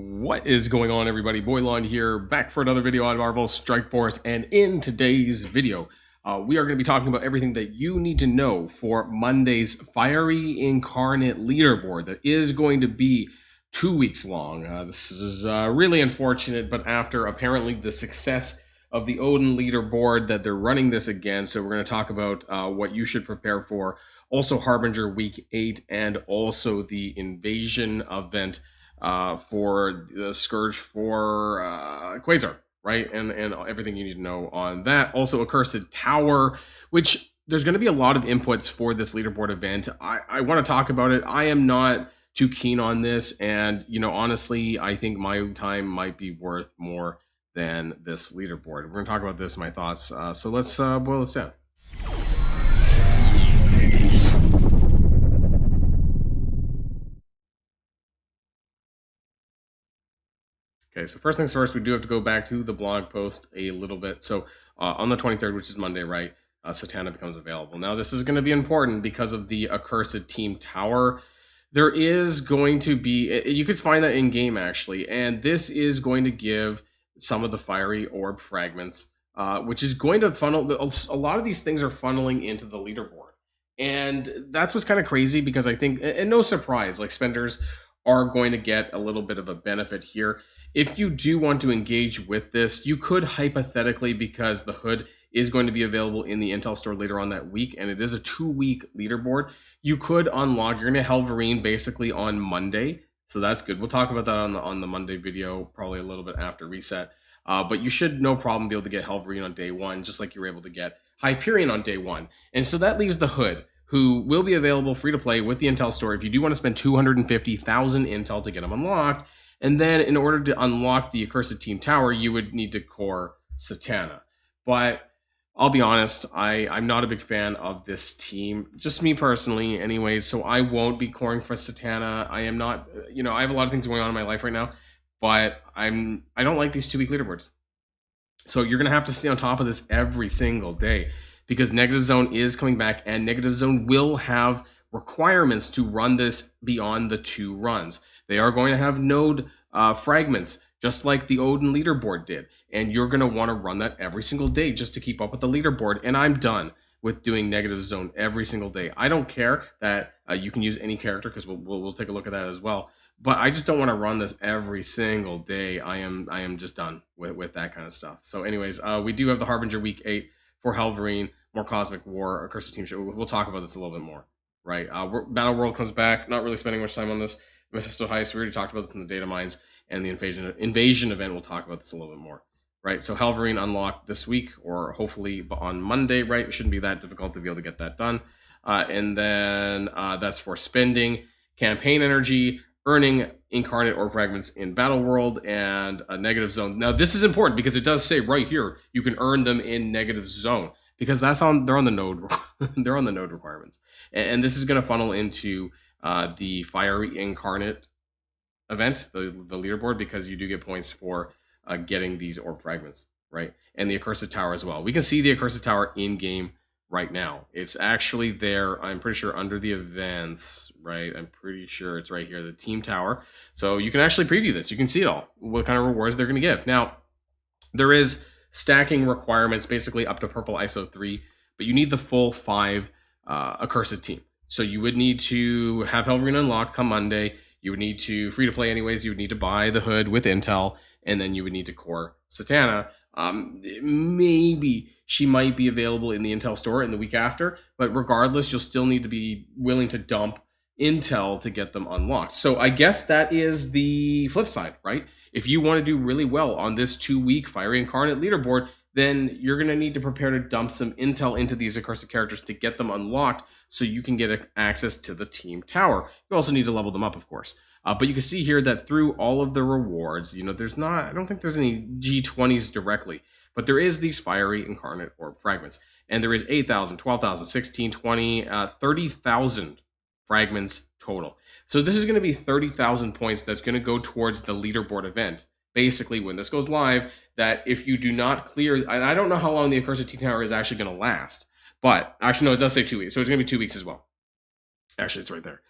What is going on, everybody? Boilon here, back for another video on Marvel Strike Force, and in today's video, we are going to be talking about everything that you need to know for Monday's Fiery Incarnate leaderboard that is going to be 2 weeks long. This is really unfortunate, but after apparently the success of the Odin leaderboard that they're running this again, so we're going to talk about what you should prepare for, also Harbinger Week 8, and also the Invasion event for the Scourge for Quasar, right? And everything you need to know on that. Also, Accursed Tower, which there's going to be a lot of inputs for this leaderboard event. I want to talk about it. I am not too keen on this, and honestly, I think my time might be worth more than this leaderboard. We're going to talk about this, my thoughts. So let's boil this down. Okay, so first things first, we do have to go back to the blog post a little bit. So on the 23rd, which is Monday, right, Satana becomes available. Now, this is going to be important because of the Accursed Team Tower. There is going to be, you could find that in-game, actually, and this is going to give some of the fiery orb fragments, which is going to funnel, a lot of these things are funneling into the leaderboard. And that's what's kind of crazy, because I think, and no surprise, like spenders are going to get a little bit of a benefit here. If you do want to engage with this, you could hypothetically, because the hood is going to be available in the Intel store later on that week, and it is a 2-week leaderboard, you could unlock, you're going to Helverine basically on Monday, so that's good. We'll talk about that on the Monday video, probably a little bit after reset, but you should no problem be able to get Helverine on day 1, just like you were able to get Hyperion on day 1. And so that leaves the hood, who will be available free to play with the Intel store if you do want to spend 250,000 Intel to get them unlocked. And then in order to unlock the Accursed Team Tower, you would need to core Satana. But I'll be honest, I'm not a big fan of this team, just me personally anyways, so I won't be coring for Satana. I am not, I have a lot of things going on in my life right now, but I don't like these 2-week leaderboards. So you're going to have to stay on top of this every single day, because Negative Zone is coming back, and Negative Zone will have requirements to run this beyond the 2 runs. They are going to have node fragments, just like the Odin leaderboard did. And you're going to want to run that every single day just to keep up with the leaderboard. And I'm done with doing Negative Zone every single day. I don't care that you can use any character, because we'll take a look at that as well. But I just don't want to run this every single day. I am just done with that kind of stuff. So anyways, we do have the Harbinger Week 8 for Helverine, more Cosmic War, Accursed Team Show. We'll talk about this a little bit more, right? Battle World comes back. Not really spending much time on this. Mephisto Heist, we already talked about this in the data mines, and the invasion event, we'll talk about this a little bit more, right? So Helverine unlocked this week, or hopefully on Monday, right? It shouldn't be that difficult to be able to get that done. And then that's for spending campaign energy, earning Incarnate or fragments in Battle World, and a Negative Zone. Now this is important because it does say right here you can earn them in Negative Zone, because they're on the node they're on the node requirements, and this is going to funnel into the Fiery Incarnate event, the leaderboard, because you do get points for getting these orb fragments, right? And the Accursed Tower as well. We can see the Accursed Tower in game right now. It's actually there, I'm pretty sure, under the events, right? I'm pretty sure it's right here, the Team Tower. So you can actually preview this. You can see it all, what kind of rewards they're going to give. Now, there is stacking requirements, basically up to Purple ISO 3, but you need the full 5 Accursed Team. So you would need to have Helverine unlocked come Monday. You would need to, free to play anyways, you would need to buy the hood with Intel, and then you would need to core Satana. Maybe she might be available in the Intel store in the week after, but regardless, you'll still need to be willing to dump Intel to get them unlocked. So I guess that is the flip side, right? If you want to do really well on this 2-week Fiery Incarnate leaderboard, then you're going to need to prepare to dump some Intel into these Accursed characters to get them unlocked so you can get access to the Team Tower. You also need to level them up, of course. But you can see here that through all of the rewards, I don't think there's any G20s directly, but there is these Fiery Incarnate Orb fragments. And there is 8,000, 12,000, 16, 20, 30,000 fragments total. So this is going to be 30,000 points that's going to go towards the leaderboard event. Basically, when this goes live, that if you do not clear, and I don't know how long the Accursed Team Tower is actually going to last, but actually, no, it does say 2 weeks, so it's going to be 2 weeks as well. Actually, it's right there.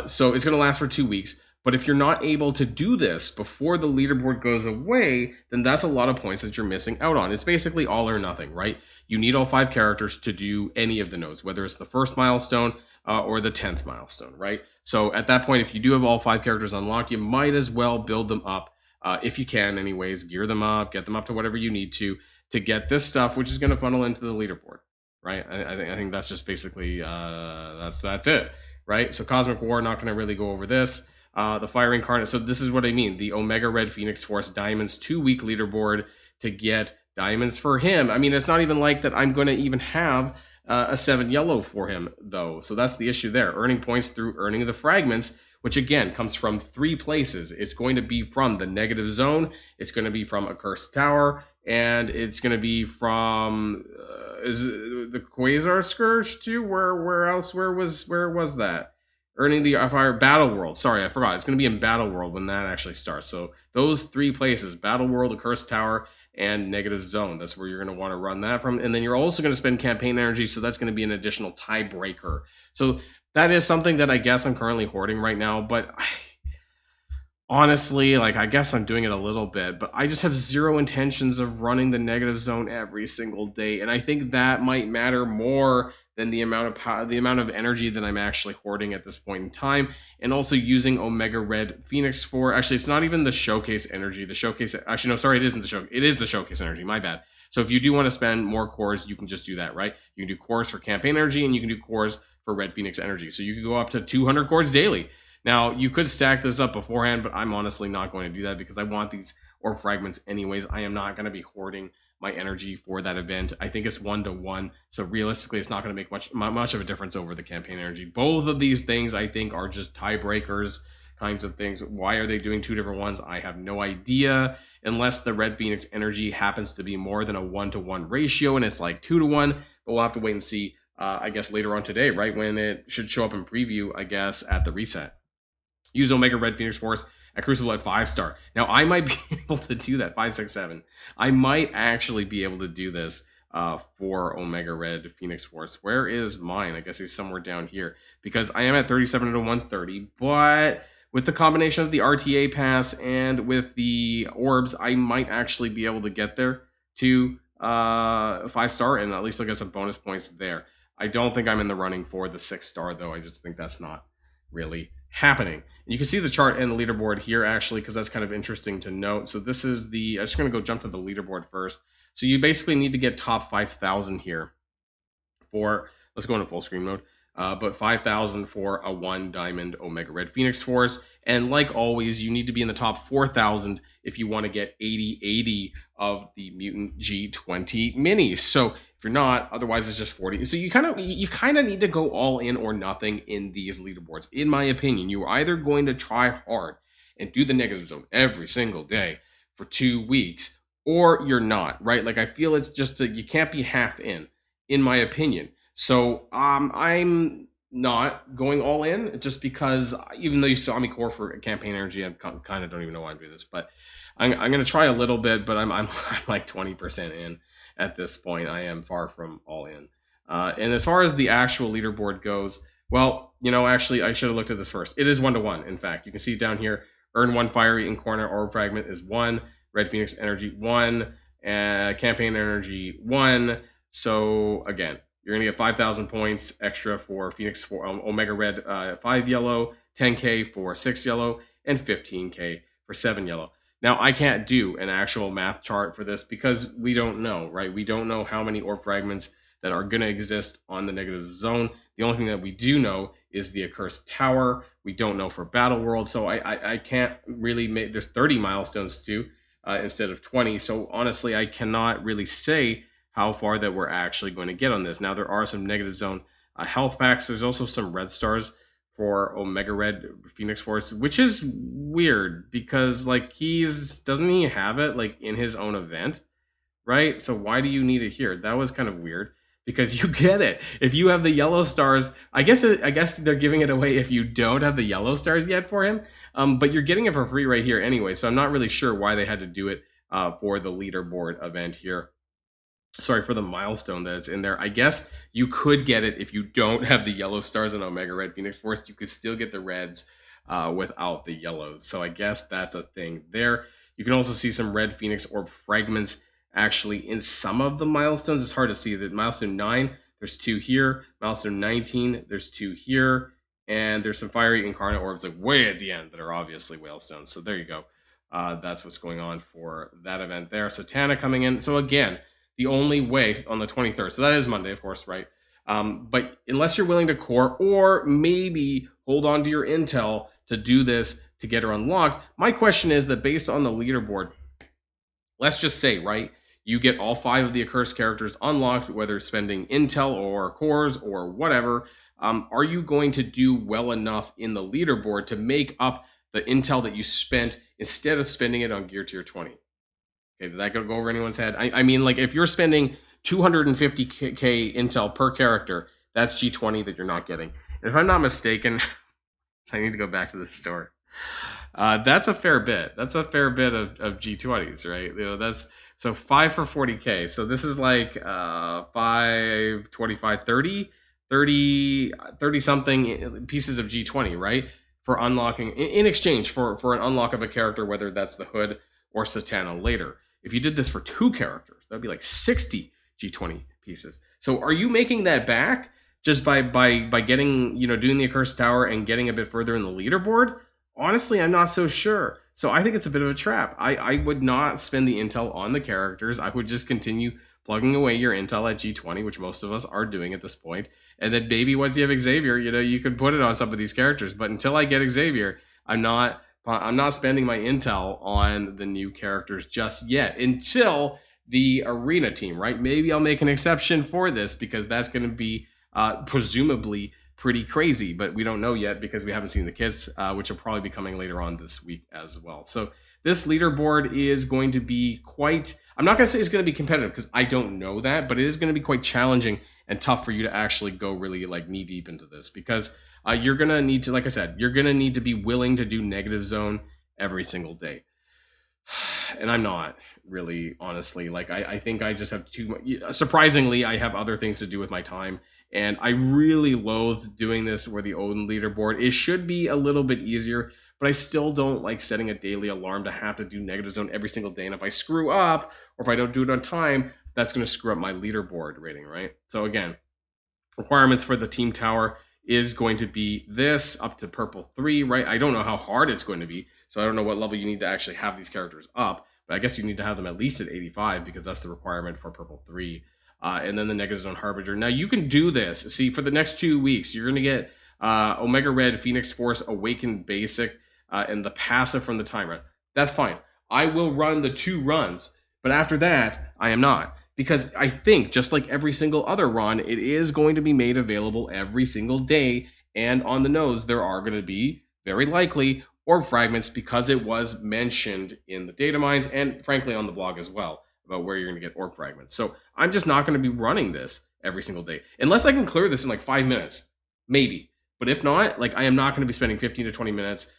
So it's going to last for 2 weeks, But if you're not able to do this before the leaderboard goes away, then that's a lot of points that you're missing out on. It's basically all or nothing, right? You need all 5 characters to do any of the nodes, whether it's the first milestone or the 10th milestone, right? So at that point, if you do have all 5 characters unlocked, you might as well build them up if you can, anyways. Gear them up, get them up to whatever you need to get this stuff, which is going to funnel into the leaderboard, right? I think that's just basically that's it, right? So Cosmic War, not going to really go over this. The Fire Incarnate. So this is what I mean. The Omega Red Phoenix Force Diamonds 2-week leaderboard to get diamonds for him. I mean, it's not even like that I'm going to even have a 7 yellow for him, though. So that's the issue there. Earning points through earning the fragments, which again comes from 3 places. It's going to be from the negative zone. It's going to be from a cursed tower. And it's going to be from is the Quasar Scourge too? Where else? Where was that? Earning the Fire Battle World. Sorry, I forgot. It's going to be in Battle World when that actually starts. So those 3 places: Battle World, the Cursed Tower, and Negative Zone. That's where you're going to want to run that from. And then you're also going to spend campaign energy, so that's going to be an additional tiebreaker. So that is something that I guess I'm currently hoarding right now, but honestly, like, I guess I'm doing it a little bit, but I just have zero intentions of running the negative zone every single day, and I think that might matter more than the amount of power, the amount of energy that I'm actually hoarding at this point in time, and also using Omega Red Phoenix for. Actually, it's not even the showcase energy. The showcase, actually, no, sorry, it isn't the show. It is the showcase energy. My bad. So if you do want to spend more cores, you can just do that, right? You can do cores for campaign energy, and you can do cores for Red Phoenix energy. So you can go up to 200 cores daily. Now, you could stack this up beforehand, but I'm honestly not going to do that because I want these orb fragments anyways. I am not going to be hoarding my energy for that event. I think it's 1-to-1, so realistically, it's not going to make much of a difference over the campaign energy. Both of these things, I think, are just tiebreakers kinds of things. Why are they doing 2 different ones? I have no idea, unless the Red Phoenix energy happens to be more than a 1-to-1 ratio, and it's like 2-to-1, but we'll have to wait and see, I guess, later on today, right, when it should show up in preview, I guess, at the reset. Use Omega Red Phoenix Force at Crucible at 5-star. Now, I might be able to do that, 5, 6, 7. I might actually be able to do this for Omega Red Phoenix Force. Where is mine? I guess he's somewhere down here, because I am at 37 to 130, but with the combination of the RTA pass and with the orbs, I might actually be able to get there to 5-star, and at least I'll get some bonus points there. I don't think I'm in the running for the 6-star, though. I just think that's not really happening. And you can see the chart and the leaderboard here, actually, because that's kind of interesting to note. So this is the, I'm just going to go jump to the leaderboard first. So you basically need to get top 5,000 here for, let's go into full screen mode, but 5,000 for a 1 diamond Omega Red Phoenix Force. And like always, you need to be in the top 4,000 if you want to get 80/80 of the Mutant G20 minis. So if you're not, otherwise it's just 40. So you kind of need to go all in or nothing in these leaderboards. In my opinion, you're either going to try hard and do the negative zone every single day for 2 weeks, or you're not, right? Like, I feel it's just you can't be half in my opinion. So I'm not going all in, just because, even though you saw me core for campaign energy, I kind of don't even know why I'm doing this, but I'm going to try a little bit, but I'm like 20% in at this point. I am far from all in. And as far as the actual leaderboard goes, well, actually, I should have looked at this first. It is 1-to-1. In fact, you can see down here, earn 1 fiery Incarnate orb fragment is 1, Red Phoenix energy 1, campaign energy 1. So again, you're going to get 5,000 points extra for Phoenix for Omega Red 5 yellow, 10k for 6 yellow, and 15k for 7 yellow. Now, I can't do an actual math chart for this because we don't know, right? We don't know how many orb fragments that are going to exist on the negative zone. The only thing that we do know is the accursed tower. We don't know for Battle World, so I can't really make. There's 30 milestones too instead of 20. So honestly, I cannot really say how far that we're actually going to get on this. Now, there are some negative zone health packs. There's also some red stars for Omega Red Phoenix Force, which is weird because, like, doesn't he have it like in his own event, right? So why do you need it here? That was kind of weird, because you get it if you have the yellow stars. I guess they're giving it away if you don't have the yellow stars yet for him, but you're getting it for free right here anyway. So I'm not really sure why they had to do it for the leaderboard event here. Sorry, for the milestone that's in there. I guess you could get it if you don't have the yellow stars in Omega Red Phoenix Force. You could still get the reds without the yellows. So I guess that's a thing there. You can also see some red Phoenix Orb fragments actually in some of the milestones. It's hard to see that milestone 9, there's 2 here. Milestone 19, there's 2 here. And there's some fiery Incarnate Orbs like way at the end that are obviously Whalestones. So there you go. That's what's going on for that event there. Satana coming in. So again, the only way on the 23rd. So that is Monday, of course, right? But unless you're willing to core or maybe hold on to your intel to do this to get her unlocked, my question is that based on the leaderboard, let's just say, right, you get all 5 of the accursed characters unlocked, whether spending intel or cores or whatever. Are you going to do well enough in the leaderboard to make up the intel that you spent instead of spending it on gear tier 20? Okay, did that go over anyone's head? I mean, like if you're spending 250k intel per character, that's G20 that you're not getting. And if I'm not mistaken, I need to go back to the store. That's a fair bit. That's a fair bit of G20s, right? You know, that's so 5 for 40k. So this is like 5, 25, 30 something pieces of G20, right? For unlocking in exchange for an unlock of a character, whether that's the Hood or Satana later. If you did this for 2 characters, that'd be like 60 G20 pieces. So are you making that back just by getting, you know, doing the Accursed Tower and getting a bit further in the leaderboard? Honestly, I'm not so sure. So I think it's a bit of a trap. I would not spend the intel on the characters. I would just continue plugging away your intel at G20, which most of us are doing at this point. And then maybe once you have Xavier, you know, you could put it on some of these characters. But until I get Xavier, I'm not spending my intel on the new characters just yet until the arena team, right? Maybe I'll make an exception for this because that's going to be presumably pretty crazy, but we don't know yet because we haven't seen the kits, which will probably be coming later on this week as well. So this leaderboard is going to be quite, I'm not going to say it's going to be competitive because I don't know that, but it is going to be quite challenging and tough for you to actually go really like knee deep into this because you're going to need to, like I said, you're going to need to be willing to do negative zone every single day. And I'm not really, honestly, like I think I just have too much, surprisingly, I have other things to do with my time. And I really loathe doing this where the Odin leaderboard. It should be a little bit easier, but I still don't like setting a daily alarm to have to do negative zone every single day. And if I screw up or if I don't do it on time, that's going to screw up my leaderboard rating, right? So again, requirements for the team tower is going to be this up to purple 3, right? I don't know how hard it's going to be, so I don't know what level you need to actually have these characters up, but I guess you need to have them at least at 85 because that's the requirement for purple 3. And then the negative zone harbinger. Now you can do this. See, for the next 2 weeks, you're going to get Omega Red, Phoenix Force, Awakened Basic, and the passive from the time run. That's fine. I will run the 2 runs, but after that, I am not. Because I think, just like every single other run, it is going to be made available every single day. And on the nose, there are going to be, very likely, orb fragments because it was mentioned in the data mines and, frankly, on the blog as well about where you're going to get orb fragments. So I'm just not going to be running this every single day. Unless I can clear this in like 5 minutes, maybe. But if not, like I am not going to be spending 15 to 20 minutes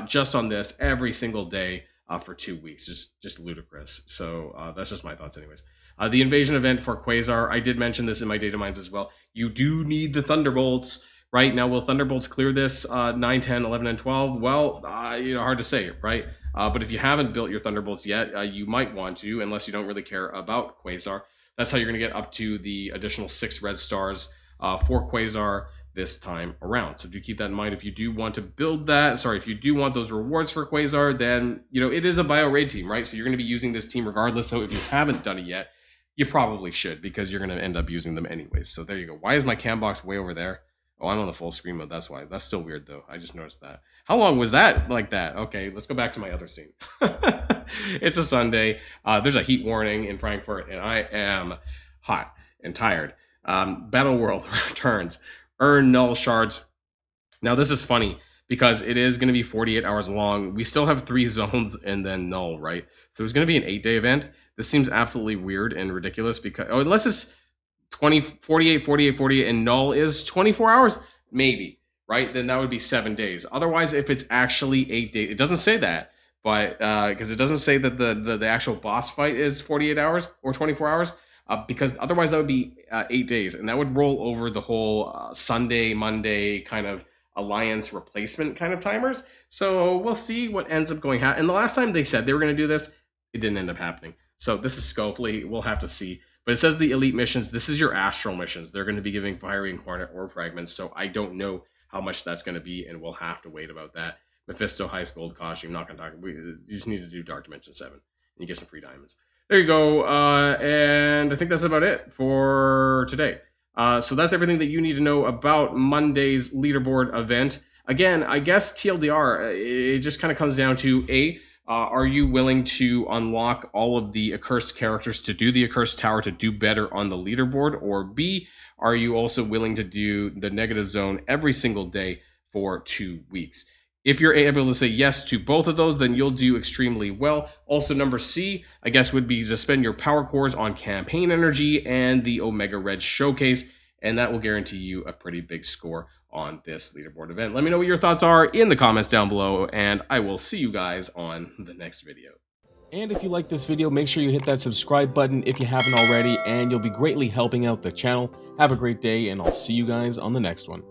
just on this every single day for 2 weeks. Just ludicrous. So that's just my thoughts anyways. The invasion event for Quasar, I did mention this in my data mines as well. You do need the Thunderbolts. Right now, will Thunderbolts clear this 9, 10, 11, and 12? Well, hard to say, right? But if you haven't built your Thunderbolts yet, you might want to, unless you don't really care about Quasar. That's how you're going to get up to the additional 6 red stars for Quasar this time around. So do keep that in mind. If you do want to build that, if you do want those rewards for Quasar, then, it is a bio raid team, right? So you're going to be using this team regardless. So if you haven't done it yet, you probably should because you're going to end up using them anyways. So there you go. Why is my cam box way over there? Oh, I'm on the full screen mode. That's why. That's still weird, though. I just noticed that. How long was that like that? Okay, let's go back to my other scene. It's a Sunday. There's a heat warning in Frankfurt, and I am hot and tired. Battle World returns. Earn null shards. Now, this is funny because it is going to be 48 hours long. We still have 3 zones and then null, right? So it's going to be an 8-day event. This seems absolutely weird and ridiculous because, unless it's 48, and null is 24 hours, maybe, right? Then that would be 7 days. Otherwise, if it's actually 8 days, it doesn't say that, but because it doesn't say that the actual boss fight is 48 hours or 24 hours, because otherwise that would be 8 days, and that would roll over the whole Sunday, Monday kind of alliance replacement kind of timers. So we'll see what ends up going. And the last time they said they were going to do this, it didn't end up happening. So this is Scopely. We'll have to see. But it says the elite missions. This is your astral missions. They're going to be giving fiery incarnate orb fragments. So I don't know how much that's going to be, and we'll have to wait about that. Mephisto, Heist, Gold Costume. Not going to talk. You just need to do Dark Dimension 7, and you get some free diamonds. There you go. And I think that's about it for today. So that's everything that you need to know about Monday's leaderboard event. Again, I guess TLDR, it just kind of comes down to are you willing to unlock all of the accursed characters to do the accursed tower to do better on the leaderboard? Or B, are you also willing to do the negative zone every single day for 2 weeks? If you're able to say yes to both of those, then you'll do extremely well. Also, number C, I guess, would be to spend your power cores on campaign energy and the Omega Red Showcase, and that will guarantee you a pretty big score on this leaderboard event. Let me know what your thoughts are in the comments down below, and I will see you guys on the next video. And if you like this video, make sure you hit that subscribe button if you haven't already, and you'll be greatly helping out the channel. Have a great day, and I'll see you guys on the next one.